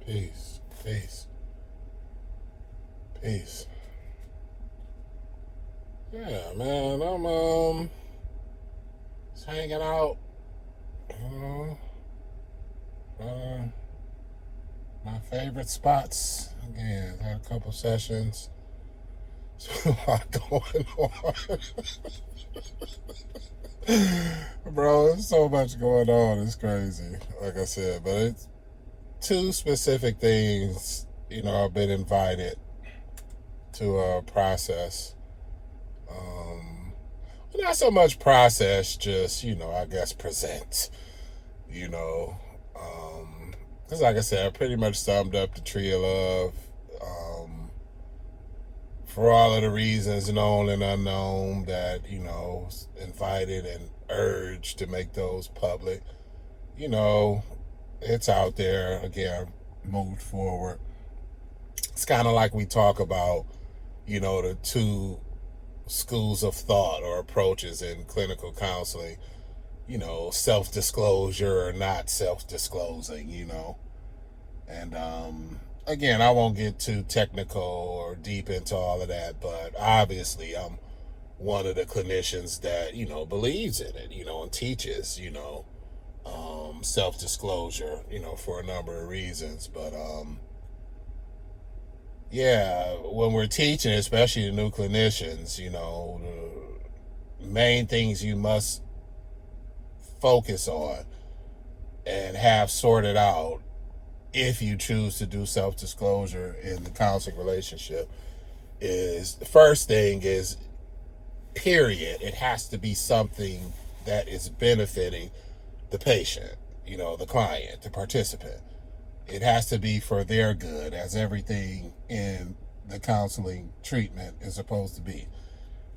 Peace, peace, peace. Yeah, man, I'm just hanging out, you know, uh, my favorite spots. Again, had a couple sessions. So a lot going on. Bro, there's so much going on. It's crazy. Like I said, but it's two specific things, I've been invited to process. Um, Not so much process, just, I guess present, you know. Because, like I said, I pretty much summed up the Tree of Love for all of the reasons known and unknown that, invited and urged to make those public. You know, it's out there. Again, moved forward. It's kind of like we talk about, the two schools of thought or approaches in clinical counseling, self disclosure or not self disclosing, And again, I won't get too technical or deep into all of that, but obviously I'm one of the clinicians that, believes in it, and teaches, self disclosure, for a number of reasons. But yeah, when we're teaching, especially the new clinicians, the main things you must focus on and have sorted out if you choose to do self-disclosure in the counseling relationship is the first thing is period. It has to be something that is benefiting the patient, the client, the participant. It has to be for their good, as everything in the counseling treatment is supposed to be.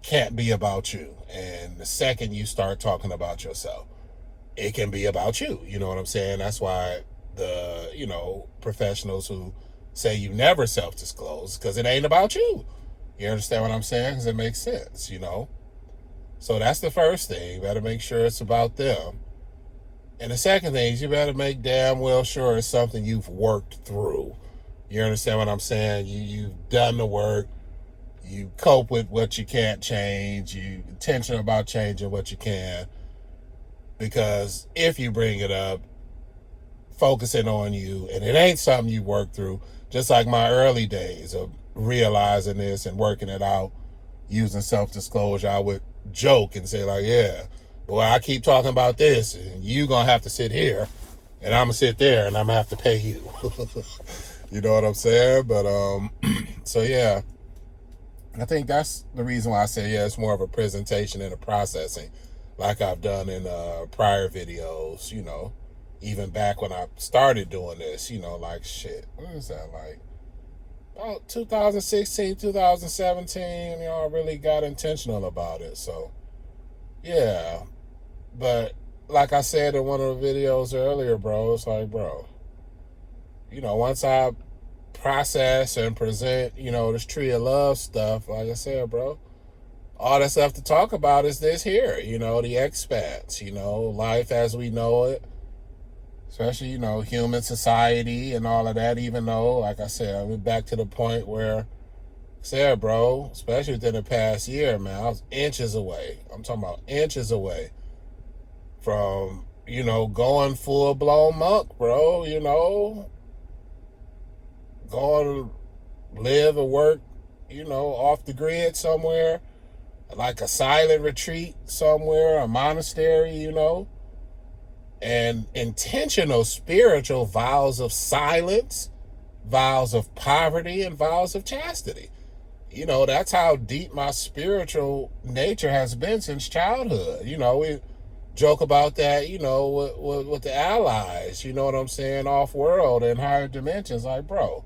Can't be about you. And the second you start talking about yourself, it can be about you. You know what I'm saying? That's why the, professionals who say you never self-disclose, because it ain't about you. You understand what I'm saying? Because it makes sense, So that's the first thing. You better make sure it's about them. And the second thing is you better make damn well sure it's something you've worked through. You understand what I'm saying? You've done the work. You cope with what you can't change. You intentional about changing what you can. Because if you bring it up, focusing on you, and it ain't something you worked through, just like my early days of realizing this and working it out, using self-disclosure, I would joke and say like, yeah, boy, I keep talking about this, and you gonna have to sit here, and I'm gonna sit there, and I'm gonna have to pay you. You know what I'm saying? But so yeah, I think that's the reason why I say yeah, it's more of a presentation and a processing, like I've done in prior videos. Even back when I started doing this, like shit. What is that like? About 2016, 2017, I really got intentional about it. So yeah, but like I said in one of the videos earlier, bro, it's like, bro, once I process and present, this Tree of Love stuff, like I said, bro, all that's left to talk about is this here, the expanse, life as we know it, especially, human society and all of that, even though, like I said, I'm back to the point where, said, bro, especially within the past year, man, I was inches away. I'm talking about inches away from, going full blown monk, bro, going to live and work, off the grid somewhere, like a silent retreat somewhere, a monastery, and intentional spiritual vows of silence, vows of poverty, and vows of chastity. That's how deep my spiritual nature has been since childhood. We joke about that, with the allies, you know what I'm saying, off world and higher dimensions. Like, bro,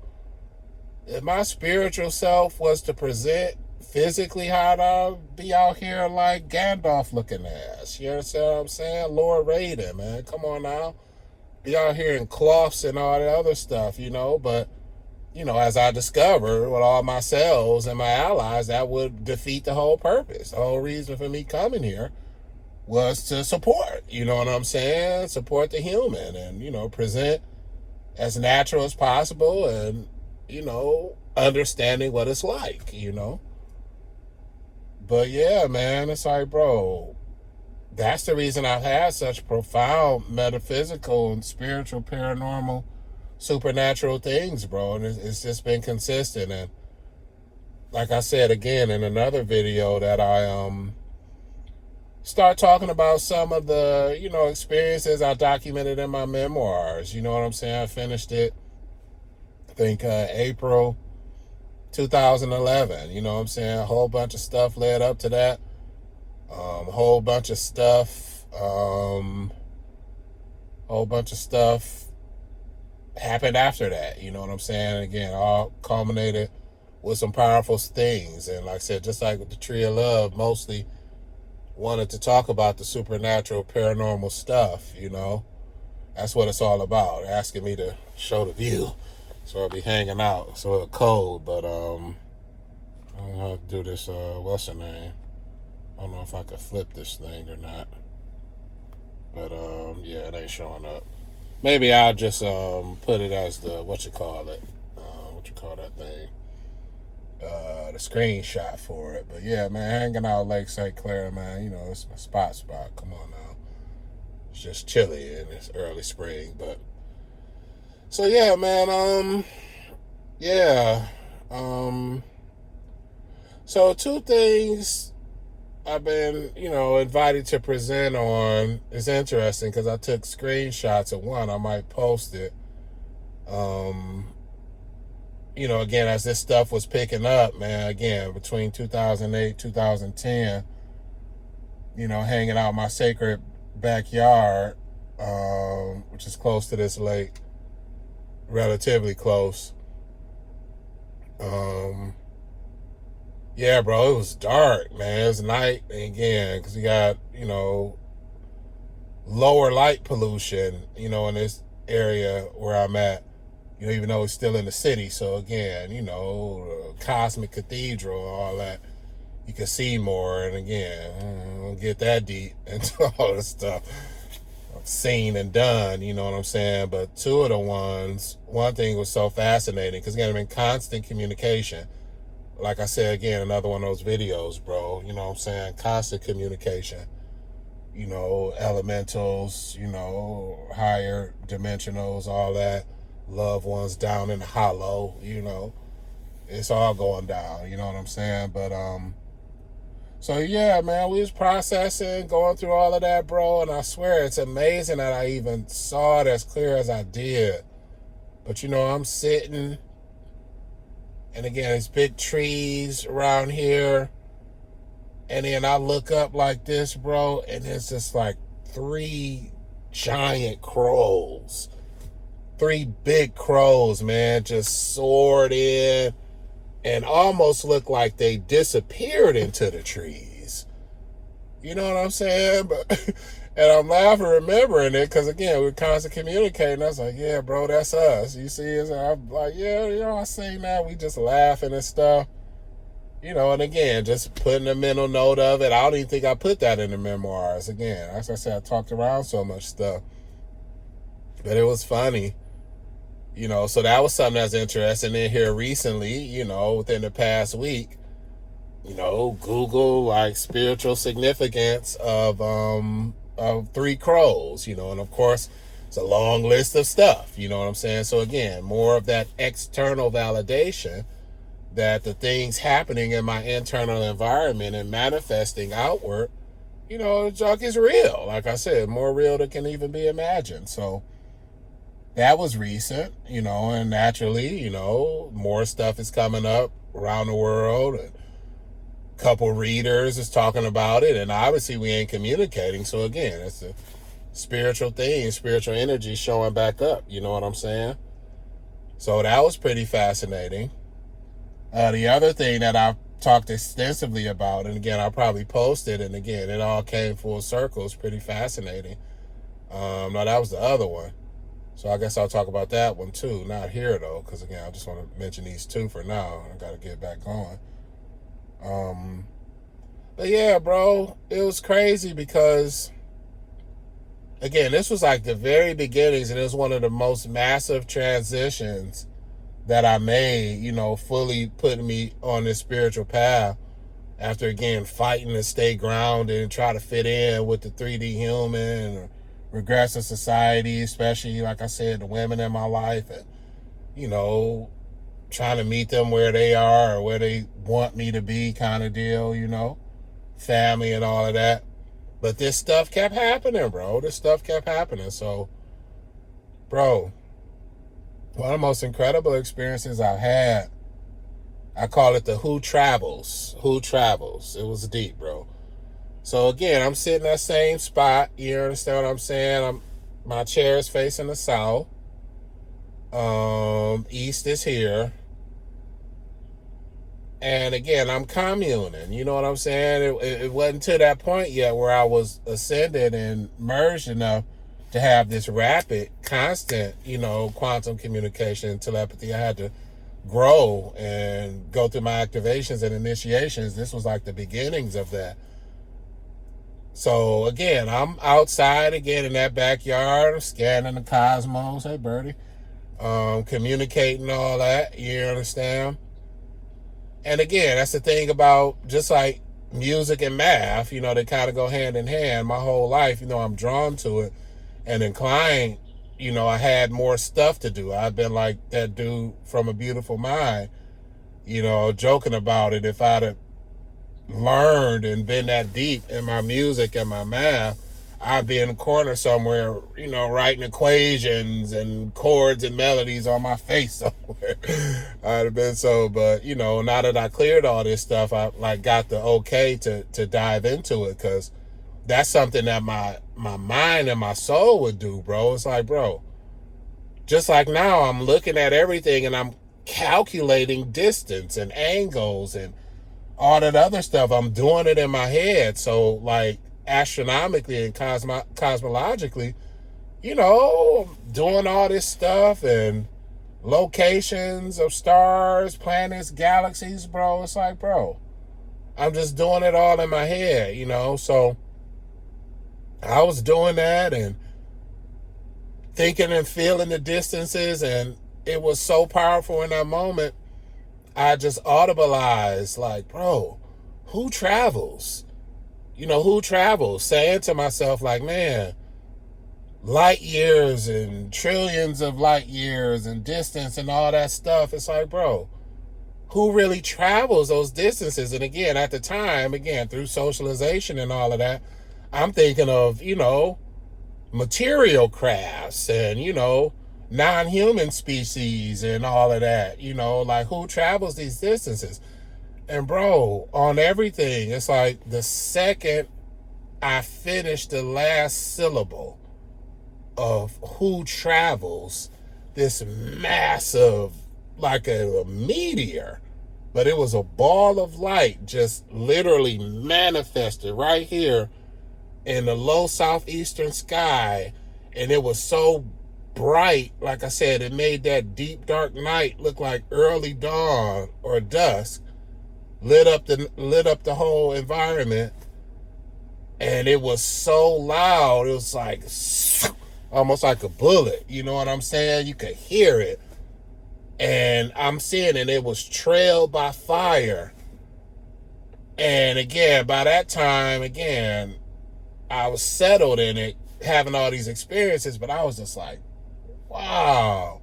if my spiritual self was to present physically, how'd I be out here like Gandalf looking ass? You understand what I'm saying? Lord Raiden, man. Come on now. Be out here in cloths and all that other stuff, But, as I discovered with all my cells and my allies, that would defeat the whole purpose. The whole reason for me coming here was to support, you know what I'm saying? Support the human and, present as natural as possible, and understanding what it's like. But yeah, man, it's like, bro, that's the reason I've had such profound metaphysical and spiritual, paranormal, supernatural things, bro. And it's just been consistent. And like I said again in another video, that I start talking about some of the experiences I documented in my memoirs. You know what I'm saying? I finished it, I think, April 2011. You know what I'm saying? A whole bunch of stuff led up to that. A whole bunch of stuff happened after that. You know what I'm saying? Again, all culminated with some powerful things. And like I said, just like with the Tree of Love, mostly wanted to talk about the supernatural, paranormal stuff. That's what it's all about. Asking me to show the view, so I'll be hanging out. So it's cold, but I don't know how to do this. What's the name? I don't know if I could flip this thing or not. But yeah, it ain't showing up. Maybe I'll just put it as the what you call that thing? The screenshot for it. But yeah, man, hanging out Lake St. Clair, man, it's my spot. Come on now. It's just chilly and it's early spring, but so yeah, man, yeah. So two things I've been, invited to present on is interesting because I took screenshots of one. I might post it. Again, as this stuff was picking up, man, again, between 2008, 2010, hanging out in my sacred backyard, which is close to this lake, relatively close. Yeah, bro, it was dark, man. It was night again because you got, lower light pollution, in this area where I'm at. Even though it's still in the city. So again, Cosmic Cathedral, all that, you can see more. And again, I don't get that deep into all this stuff I've seen and done, you know what I'm saying? But two of the ones, one thing was so fascinating because again, I'm in constant communication. Like I said, again, another one of those videos, bro, you know what I'm saying? Constant communication. Elementals, higher dimensionals, all that. Loved ones down in the hollow, it's all going down, you know what I'm saying? But so yeah, man, we was processing, going through all of that, bro, and I swear it's amazing that I even saw it as clear as I did. But I'm sitting, and again, there's big trees around here, and then I look up like this, bro, and it's just like 3 giant crows. 3 big crows, man, just soared in and almost looked like they disappeared into the trees. You know what I'm saying? But and I'm laughing remembering it because, again, we're constantly communicating. I was like, yeah, bro, that's us. You see? I'm like, yeah, I seen that. We just laughing and stuff. And again, just putting a mental note of it. I don't even think I put that in the memoirs. Again, as I said, I talked around so much stuff. But it was funny. So that was something that's interesting. And here recently, within the past week, Google like spiritual significance of 3 crows, and of course it's a long list of stuff, you know what I'm saying? So again, more of that external validation that the things happening in my internal environment and manifesting outward, the junk is real. Like I said, more real than can even be imagined. So that was recent, and naturally, more stuff is coming up around the world. And a couple readers is talking about it, and obviously we ain't communicating. So again, it's a spiritual thing, spiritual energy showing back up. You know what I'm saying? So that was pretty fascinating. The other thing that I've talked extensively about, and again, I'll probably post it, and again, it all came full circle. It's pretty fascinating. No, that was the other one. So I guess I'll talk about that one too. Not here though, because again, I just want to mention these 2 for now. I got to get back going. But yeah, bro, it was crazy because again, this was like the very beginnings, and it was one of the most massive transitions that I made, fully putting me on this spiritual path after, again, fighting to stay grounded and try to fit in with the 3D human or regressive society, especially, like I said, the women in my life, and, trying to meet them where they are or where they want me to be kind of deal, family and all of that. But this stuff kept happening, bro. This stuff kept happening. So, bro, one of the most incredible experiences I've had, I call it the Who Travels. Who Travels. It was deep, bro. So again, I'm sitting in that same spot. You understand what I'm saying? My chair is facing the south. East is here. And again, I'm communing. You know what I'm saying? It wasn't to that point yet where I was ascended and merged enough to have this rapid, constant, quantum communication and telepathy. I had to grow and go through my activations and initiations. This was like the beginnings of that. So again, I'm outside again in that backyard, scanning the cosmos. Hey, Birdie. Communicating all that. You understand? And again, that's the thing about just like music and math, they kind of go hand in hand. My whole life, I'm drawn to it and inclined, I had more stuff to do. I've been like that dude from A Beautiful Mind, joking about it. If I'd have learned and been that deep in my music and my math, I'd be in a corner somewhere, writing equations and chords and melodies on my face somewhere. I'd have been so, but, now that I cleared all this stuff, I got the okay to dive into it, because that's something that my mind and my soul would do, bro. It's like, bro, just like now I'm looking at everything and I'm calculating distance and angles and all that other stuff. I'm doing it in my head. So, like, astronomically and cosmologically, doing all this stuff and locations of stars, planets, galaxies, bro. It's like, bro, I'm just doing it all in my head, So I was doing that and thinking and feeling the distances, and it was so powerful in that moment. I just audibleized, like, bro, who travels? Who travels? Saying to myself, like, man, light years and trillions of light years and distance and all that stuff. It's like, bro, who really travels those distances? And again, at the time, through socialization and all of that, I'm thinking of, material crafts and, non-human species and all of that, like who travels these distances? And bro, on everything, it's like the second I finished the last syllable of who travels, this massive, like a meteor, but it was a ball of light, just literally manifested right here in the low southeastern sky. And it was so bright, like I said, it made that deep dark night look like early dawn or dusk. Lit up the whole environment, and it was so loud. It was like almost like a bullet. You know what I'm saying? You could hear it, and I'm seeing it. It was trailed by fire. And again, by that time, I was settled in it, having all these experiences. But I was just like, wow.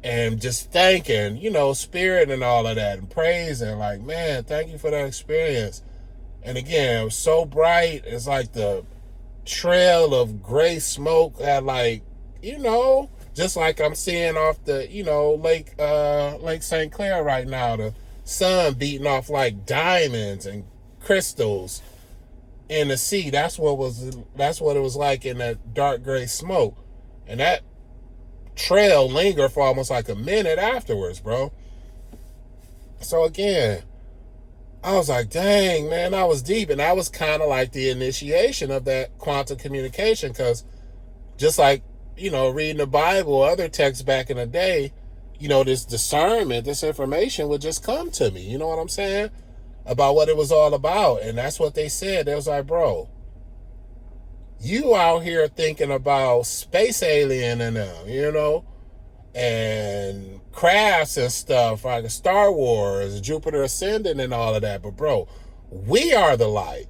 And just thanking, spirit and all of that, and praising, like, man, thank you for that experience. And again, it was so bright. It's like the trail of gray smoke at, like, just like I'm seeing off the, Lake St. Clair right now, the sun beating off like diamonds and crystals in the sea. That's what it was like in that dark gray smoke. And that trail lingered for almost like a minute afterwards, bro. So again, I was like, dang, man, that was deep. And that was kind of like the initiation of that quantum communication, because just like, reading the Bible, other texts back in the day, this discernment, this information would just come to me, you know what I'm saying, about what it was all about. And that's what they said. They was like, bro, You out here thinking about space alien and them, and crafts and stuff like Star Wars, Jupiter Ascending, and all of that. But bro, we are the light.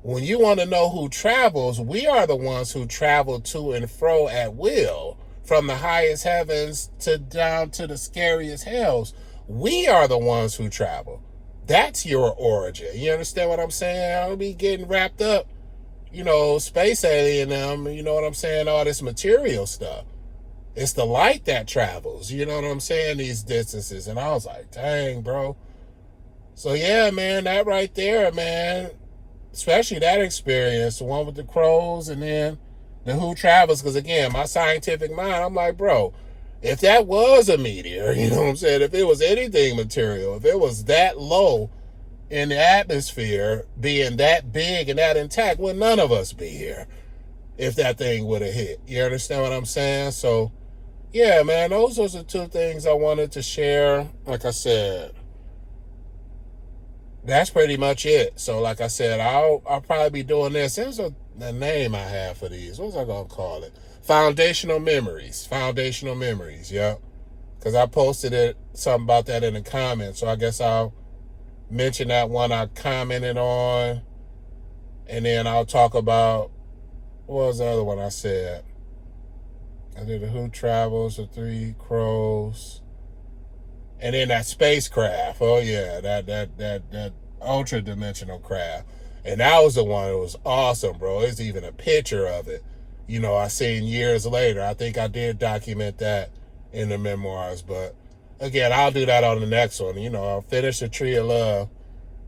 When you want to know who travels, we are the ones who travel to and fro at will, from the highest heavens to down to the scariest hells. We are the ones who travel. That's your origin. You understand what I'm saying? I don't be getting wrapped up, space alien them, you know what I'm saying? All this material stuff. It's the light that travels, you know what I'm saying? These distances. And I was like, dang, bro. So yeah, man, that right there, man. Especially that experience, the one with the crows and then the who travels. Because again, my scientific mind, I'm like, bro, if that was a meteor, you know what I'm saying? If it was anything material, if it was that low in the atmosphere, being that big and that intact, would none of us be here if that thing would have hit. You understand what I'm saying? So, yeah, man, those are the two things I wanted to share. Like I said, that's pretty much it. So, like I said, I'll probably be doing this. There's a name I have for these. What was I gonna call it? Foundational memories. Foundational memories. Yeah, because I posted something about that in the comments. So I guess I'll mention that one I commented on, and then I'll talk about what was the other one I said. I did the Who Travels, the Three Crows. And then that spacecraft, oh yeah, that ultra dimensional craft, and that was the one that was awesome, bro. There's even a picture of it. I seen years later. I think I did document that in the memoirs, but again, I'll do that on the next one. I'll finish the Tree of Love.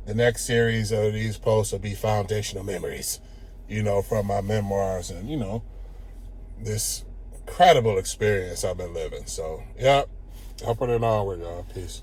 The next series of these posts will be foundational memories, from my memoirs and this incredible experience I've been living. So, yeah. I'll put it on with y'all. Peace.